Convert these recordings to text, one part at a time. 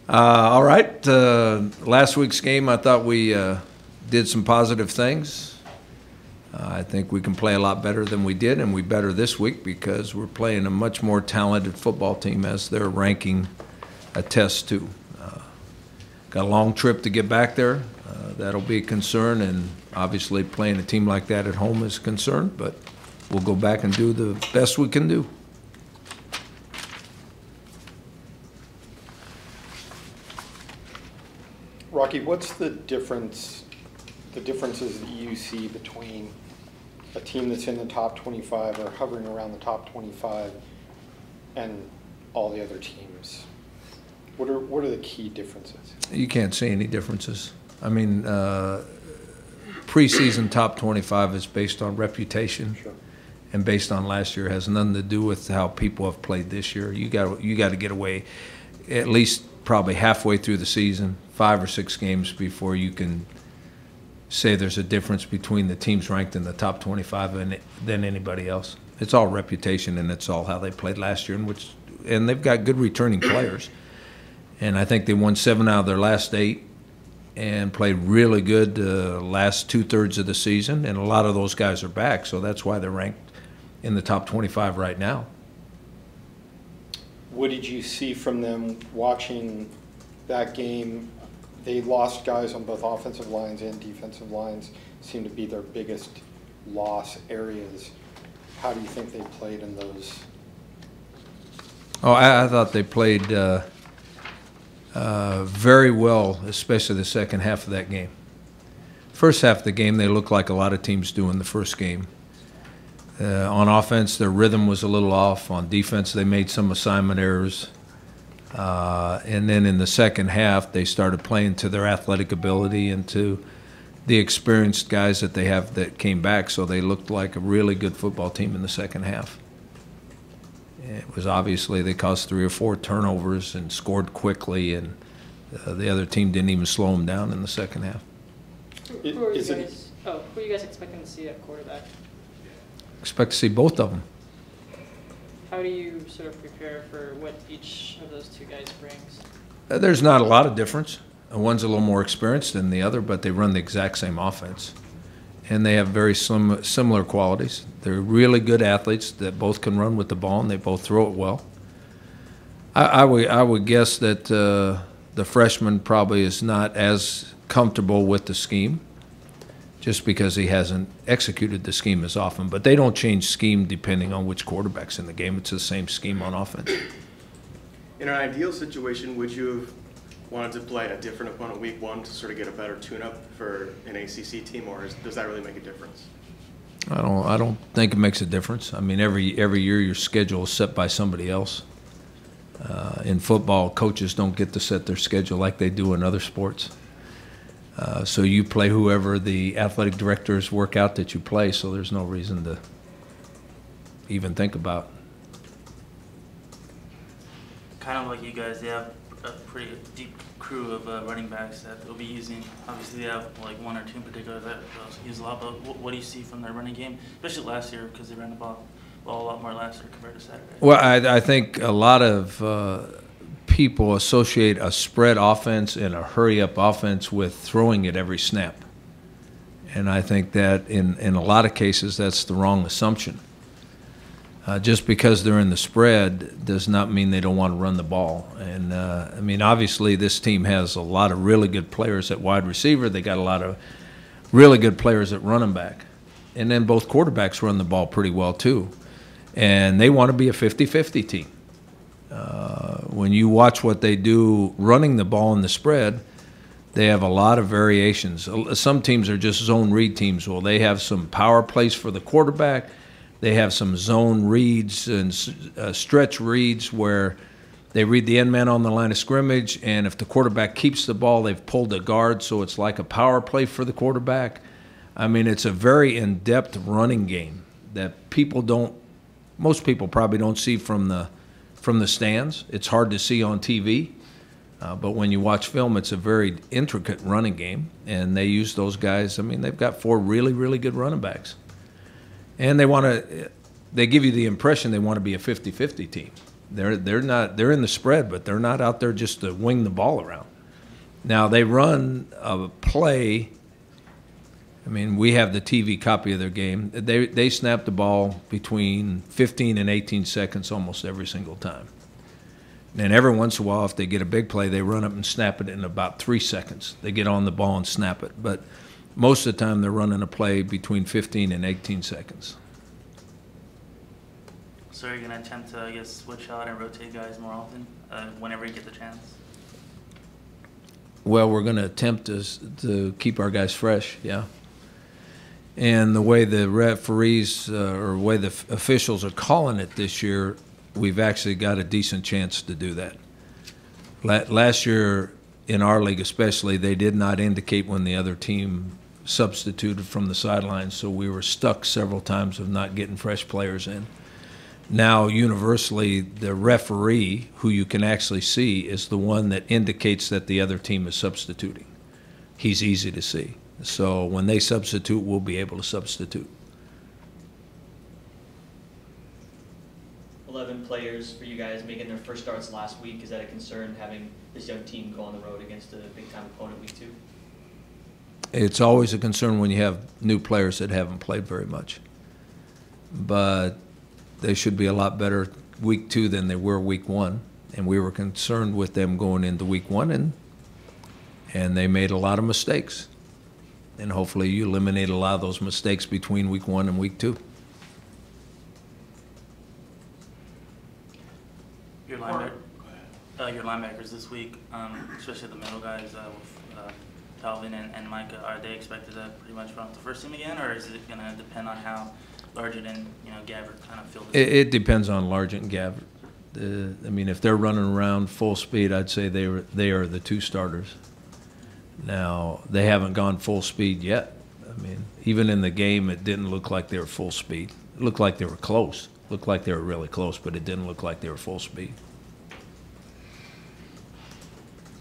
All right. Last week's game, I thought we did some positive things. I think we can play a lot better than we did, and we better this week because we're playing a much more talented football team as their ranking attests to. Got a long trip to get back there. That'll be a concern, and obviously playing a team like that at home is a concern, but we'll go back and do the best we can do. Rocky, what's the differences that you see between a team that's in the top 25 or hovering around the top 25 and all the other teams? What are the key differences? You can't see any differences. I mean, preseason top 25 is based on reputation, Sure. and based on last year. It has nothing to do with how people have played this year. You got to get away at least probably halfway through the season, 5 or 6 games before you can say there's a difference between the teams ranked in the top 25 than anybody else. It's all reputation, and it's all how they played last year, and they've got good returning players. And I think they won 7 out of their last 8 and played really good last 2/3 of the season, and a lot of those guys are back, so that's why they're ranked in the top 25 right now. What did you see from them watching that game? They lost guys on both offensive lines and defensive lines, seemed to be their biggest loss areas. How do you think they played in those? Oh, I thought they played very well, especially the second half of that game. First half of the game, they looked like a lot of teams do in the first game. On offense, their rhythm was a little off. On defense, they made some assignment errors. And then in the second half, they started playing to their athletic ability and to the experienced guys that they have that came back. So they looked like a really good football team in the second half. It was obviously they caused 3 or 4 turnovers and scored quickly, and the other team didn't even slow them down in the second half. Who are you guys expecting to see at quarterback? Expect to see both of them. How do you sort of prepare for what each of those 2 guys brings? There's not a lot of difference. One's a little more experienced than the other, but they run the exact same offense. And they have very similar qualities. They're really good athletes that both can run with the ball, and they both throw it well. I would guess that the freshman probably is not as comfortable with the scheme just because he hasn't executed the scheme as often. But they don't change scheme depending on which quarterback's in the game. It's the same scheme on offense. In an ideal situation, would you have wanted to play a different opponent week 1 to sort of get a better tune-up for an ACC team, or does that really make a difference? I don't think it makes a difference. I mean, every year your schedule is set by somebody else. In football, coaches don't get to set their schedule like they do in other sports. So you play whoever the athletic directors work out that you play, so there's no reason to even think about. Kind of like you guys, they have a pretty deep crew of running backs that they'll be using. Obviously, they have like 1 or 2 in particular that they'll use a lot, but what do you see from their running game, especially last year because they ran the ball a lot more last year compared to Saturday? Well, I think a lot of people associate a spread offense and a hurry-up offense with throwing it every snap. And I think that in a lot of cases that's the wrong assumption. Just because they're in the spread does not mean they don't want to run the ball. And, I mean, obviously this team has a lot of really good players at wide receiver. They got a lot of really good players at running back. And then both quarterbacks run the ball pretty well too. And they want to be a 50-50 team. When you watch what they do running the ball in the spread, they have a lot of variations. Some teams are just zone read teams. Well, they have some power plays for the quarterback. They have some zone reads and stretch reads where they read the end man on the line of scrimmage, and if the quarterback keeps the ball, they've pulled a guard, so it's like a power play for the quarterback. I mean, it's a very in-depth running game that most people probably don't see from the stands. It's hard to see on TV, but when you watch film, it's a very intricate running game, and they use those guys. I mean, they've got 4 really, really good running backs. And they give you the impression they want to be a 50-50 team. They're in the spread, but they're not out there just to wing the ball around. Now they run a play. I mean, we have the TV copy of their game. They snap the ball between 15 and 18 seconds almost every single time. And every once in a while, if they get a big play, they run up and snap it in about 3 seconds. They get on the ball and snap it. But most of the time, they're running a play between 15 and 18 seconds. So you're going to attempt to, I guess, switch out and rotate guys more often whenever you get the chance? Well, we're going to attempt to keep our guys fresh, yeah. And the way the referees or the way the officials are calling it this year, we've actually got a decent chance to do that. Last year, in our league especially, they did not indicate when the other team substituted from the sidelines, so we were stuck several times of not getting fresh players in. Now, universally, the referee, who you can actually see, is the one that indicates that the other team is substituting. He's easy to see. So when they substitute, we'll be able to substitute. 11 players for you guys making their first starts last week. Is that a concern, having this young team go on the road against a big-time opponent week 2? It's always a concern when you have new players that haven't played very much. But they should be a lot better week 2 than they were week 1. And we were concerned with them going into week 1, and they made a lot of mistakes. And hopefully you eliminate a lot of those mistakes between week 1 and week 2. Your linebackers this week, especially the middle guys with Calvin and Micah, are they expected to pretty much run with the first team again, or is it going to depend on how Largent and Gabbert kind of feel this? It depends on Largent and Gabbert. I mean, if they're running around full speed, I'd say they are the 2 starters. Now, they haven't gone full speed yet. I mean, even in the game, it didn't look like they were full speed. It looked like they were close. It looked like they were really close, but it didn't look like they were full speed.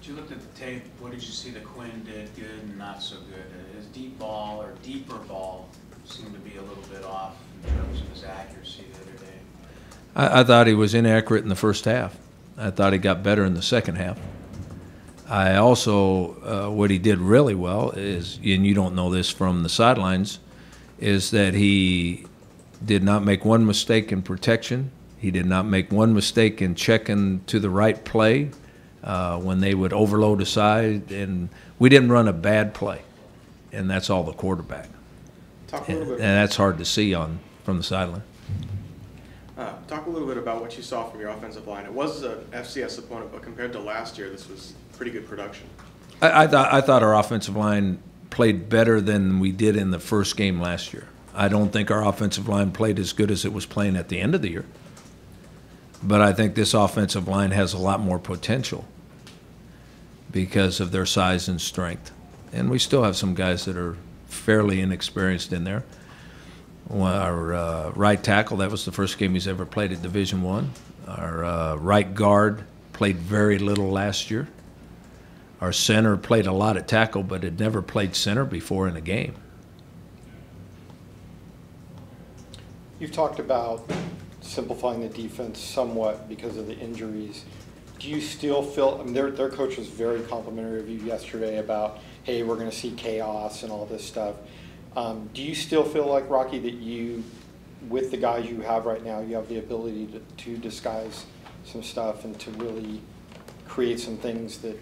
Did you look at the tape? What did you see that Quinn did good and not so good? His deep ball or deeper ball seemed to be a little bit off in terms of his accuracy the other day. I thought he was inaccurate in the first half. I thought he got better in the second half. I also, what he did really well is, and you don't know this from the sidelines, is that he did not make one mistake in protection. He did not make one mistake in checking to the right play when they would overload a side. And we didn't run a bad play, and that's all the quarterback. And that's hard to see from the sideline. Talk a little bit about what you saw from your offensive line. It was an FCS opponent, but compared to last year, this was pretty good production. I thought our offensive line played better than we did in the first game last year. I don't think our offensive line played as good as it was playing at the end of the year. But I think this offensive line has a lot more potential because of their size and strength. And we still have some guys that are fairly inexperienced in there. Our right tackle, that was the first game he's ever played at Division I. Our right guard played very little last year. Our center played a lot at tackle, but had never played center before in a game. You've talked about simplifying the defense somewhat because of the injuries. Do you still feel, I mean, their coach was very complimentary of you yesterday about, hey, we're going to see chaos and all this stuff. Do you still feel like, Rocky, that you, with the guys you have right now, you have the ability to disguise some stuff and to really create some things that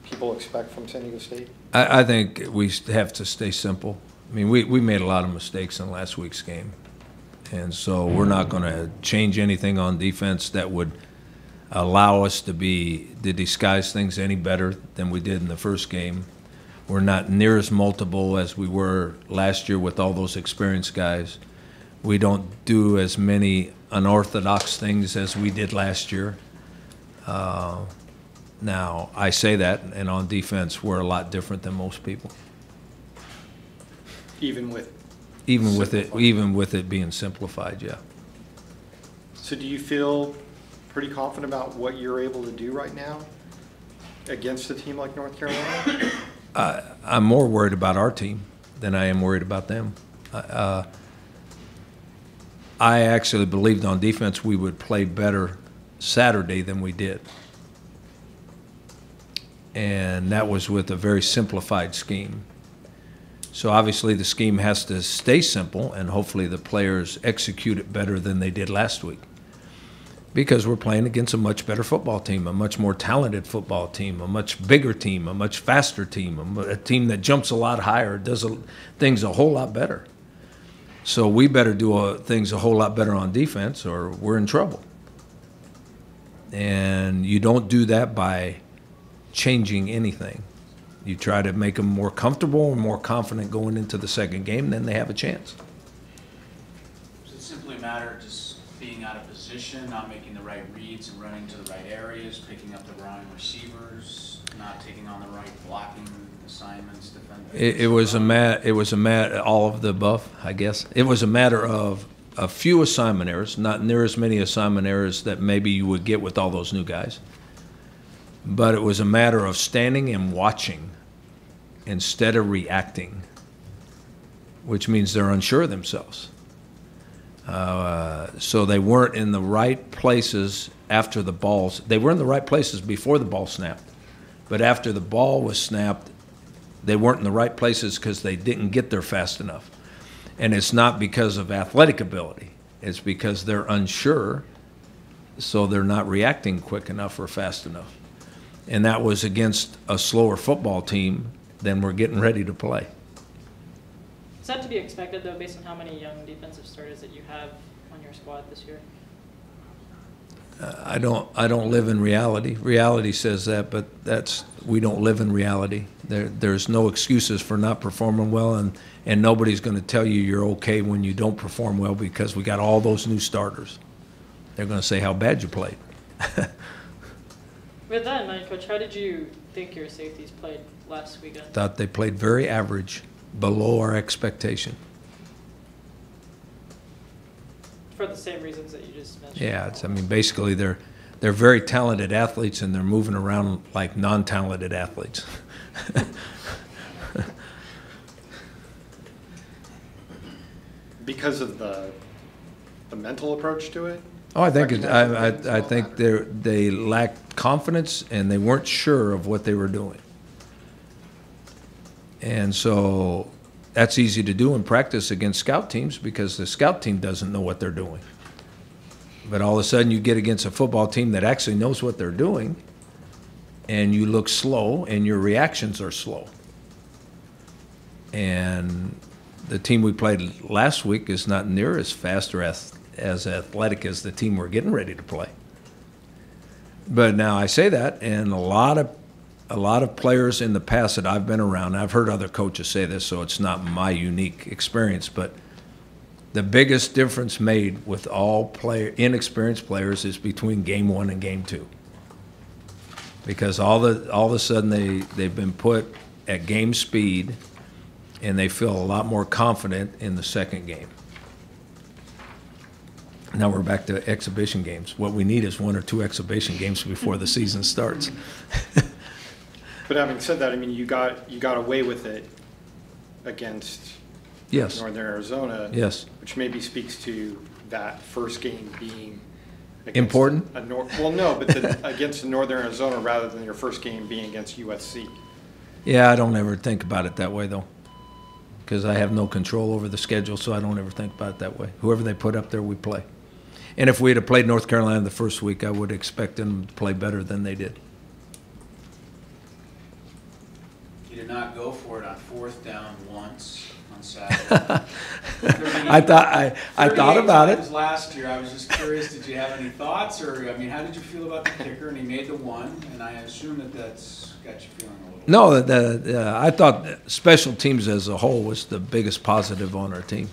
people expect from San Diego State? I think we have to stay simple. I mean, we made a lot of mistakes in last week's game. And so we're not going to change anything on defense that would allow us to disguise things any better than we did in the first game. We're not near as multiple as we were last year with all those experienced guys. We don't do as many unorthodox things as we did last year. Now, I say that, and on defense, we're a lot different than most people. Even with it being simplified, yeah. So do you feel pretty confident about what you're able to do right now against a team like North Carolina? I'm more worried about our team than I am worried about them. I actually believed on defense we would play better Saturday than we did. And that was with a very simplified scheme. So obviously the scheme has to stay simple, and hopefully the players execute it better than they did last week. Because we're playing against a much better football team, a much more talented football team, a much bigger team, a much faster team, a team that jumps a lot higher, does things a whole lot better. So we better do things a whole lot better on defense, or we're in trouble. And you don't do that by changing anything. You try to make them more comfortable and more confident going into the second game, then they have a chance. Does it simply matter of just being out of position, not making the right reads and running to the right areas, picking up the wrong receivers, not taking on the right blocking assignments, defending? It was all of the above, I guess. It was a matter of a few assignment errors, not near as many assignment errors that maybe you would get with all those new guys. But it was a matter of standing and watching instead of reacting, which means they're unsure of themselves. So they weren't in the right places after the balls. They were in the right places before the ball snapped. But after the ball was snapped, they weren't in the right places because they didn't get there fast enough. And it's not because of athletic ability. It's because they're unsure, so they're not reacting quick enough or fast enough. And that was against a slower football team than we're getting ready to play. Is that to be expected, though, based on how many young defensive starters that you have on your squad this year? I don't live in reality. Reality says that, but we don't live in reality. There's no excuses for not performing well, and nobody's going to tell you you're okay when you don't perform well because we got all those new starters. They're going to say how bad you played. With that in mind, Coach, how did you think your safeties played last weekend? Thought they played very average, below our expectation. For the same reasons that you just mentioned. Yeah, I mean, basically they're very talented athletes, and they're moving around like non-talented athletes. Because of the mental approach to it? Oh, I think they lacked confidence, and they weren't sure of what they were doing. And so that's easy to do in practice against scout teams because the scout team doesn't know what they're doing. But all of a sudden you get against a football team that actually knows what they're doing, and you look slow, and your reactions are slow. And the team we played last week is not near as fast or as athletic as the team we're getting ready to play. But now I say that, and a lot of players in the past that I've been around, I've heard other coaches say this, so it's not my unique experience, but the biggest difference made with all inexperienced players is between game 1 and game 2. Because all of a sudden they've been put at game speed, and they feel a lot more confident in the second game. Now we're back to exhibition games. What we need is 1 or 2 exhibition games before the season starts. But having said that, I mean, you got away with it against Yes. Northern Arizona. Yes. Which maybe speaks to that first game being important. Well, no, but against Northern Arizona rather than your first game being against USC. Yeah, I don't ever think about it that way though, because I have no control over the schedule, so I don't ever think about it that way. Whoever they put up there, we play. And if we had played North Carolina the first week, I would expect them to play better than they did. You did not go for it on 4th down once on Saturday. I thought about it. Last year, I was just curious. Did you have any thoughts, or I mean, how did you feel about the kicker? And he made the one, and I assume that's got you feeling a little. No, I thought special teams as a whole was the biggest positive on our team.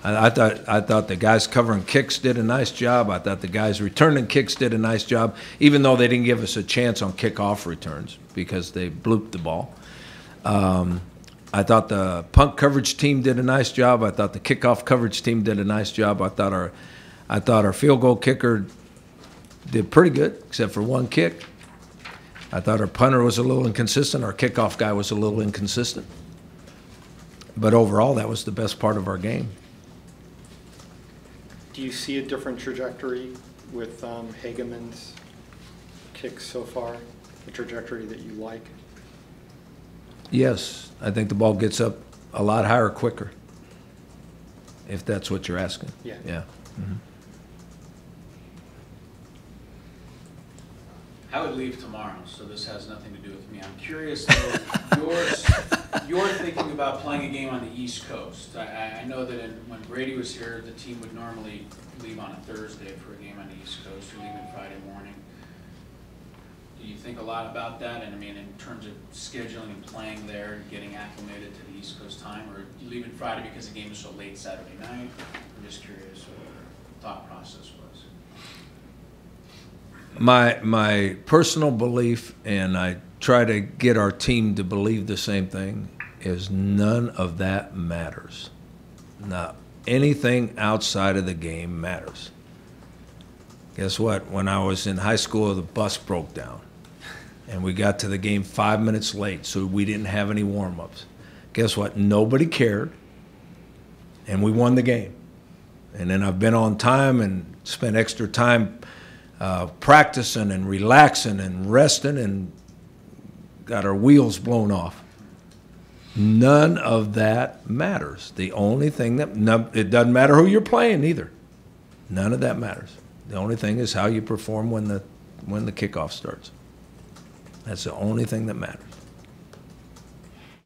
I thought the guys covering kicks did a nice job. I thought the guys returning kicks did a nice job, even though they didn't give us a chance on kickoff returns because they blooped the ball. I thought the punt coverage team did a nice job. I thought the kickoff coverage team did a nice job. I thought our field goal kicker did pretty good, except for one kick. I thought our punter was a little inconsistent. Our kickoff guy was a little inconsistent. But overall, that was the best part of our game. Do you see a different trajectory with Hageman's kicks so far? A trajectory that you like? Yes, I think the ball gets up a lot higher quicker, if that's what you're asking. Yeah. Yeah. Mhm. I would leave tomorrow, so this has nothing to do with me. I'm curious, though, you're thinking about playing a game on the East Coast. I know that when Brady was here, the team would normally leave on a Thursday for a game on the East Coast, or leaving Friday morning. Do you think a lot about that? And I mean, in terms of scheduling and playing there, and getting acclimated to the East Coast time, or you leaving Friday because the game is so late Saturday night? I'm just curious what your thought process was. My personal belief, and I try to get our team to believe the same thing, is none of that matters. Not anything outside of the game matters. Guess what? When I was in high school, the bus broke down, and we got to the game 5 minutes late, so we didn't have any warm-ups. Guess what? Nobody cared, and we won the game. And then I've been on time and spent extra time practicing and relaxing and resting and got our wheels blown off. None of that matters. The only thing it doesn't matter who you're playing either. None of that matters. The only thing is how you perform when the kickoff starts. That's the only thing that matters.